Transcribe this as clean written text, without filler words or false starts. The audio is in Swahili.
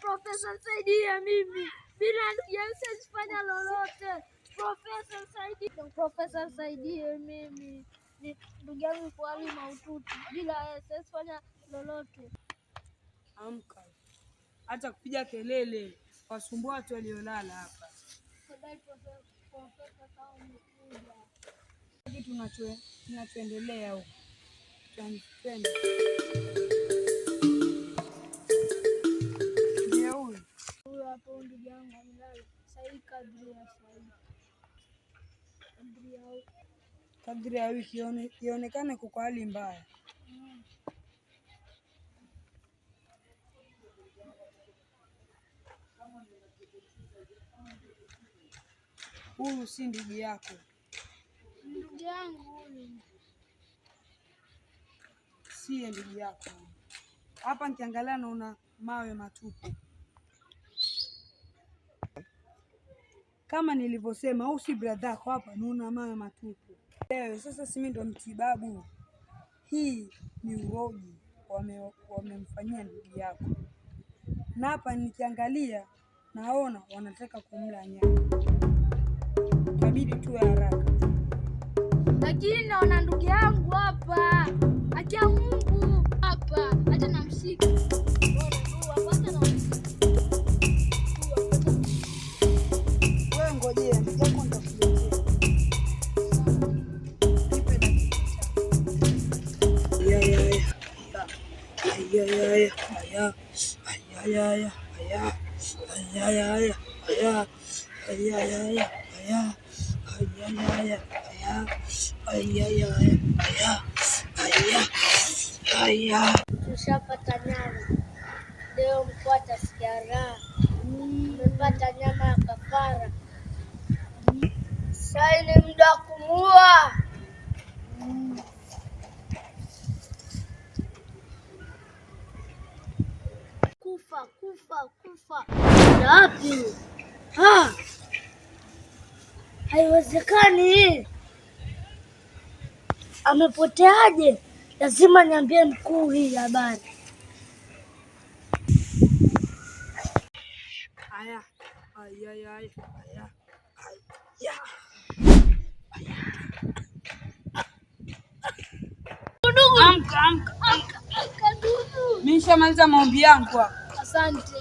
Profesa, saidia mimi. Bila ndugu yangu siwezi fanya lolote. Profesa, saidie mimi. Ndugu yangu kwa hali mahututi. Bila yeye siwezi fanya lolote. Amka. Acha kupiga kelele. Wasumbua watu waliolala hapa. Kitu tunachoendelea huko. Tunapenda. Ndio huyu hapo ndugu yangu amelala. Sasa kadri ya wiki ionekane kwa hali mbaya. Huyu si ndugu yako. Ndugu yangu huyu. Si ndugu yako. Hapa nikiangalia naona mawe matupu. Kama nilivyosema, au si brother yako, hapa naona mawe matupu. Sasa si mimi ndo mtibabu. Hii ni urogi wamemfanyia ndugu yako. Na hapa nikiangalia naona wanataka kumla nyama. Inabidi tuwe haraka. Lakini naona ndugu yangu hapa. Acha Mungu hapa. Acha namshika. Wewe ngojea, ndio kwenda kuletea. Nipe dakika. Tushapata nyama. Leo mkuu atasikia raha. Tumepata nyama ya kafara. Sasa ni muda wa kumuua. Kufa. Wapi? Haiwezekani. Amepoteaje? Lazima niambie mkuu hii habari. Aya. Amka. Mimi nishamaliza maombi yangu hapa. Asante.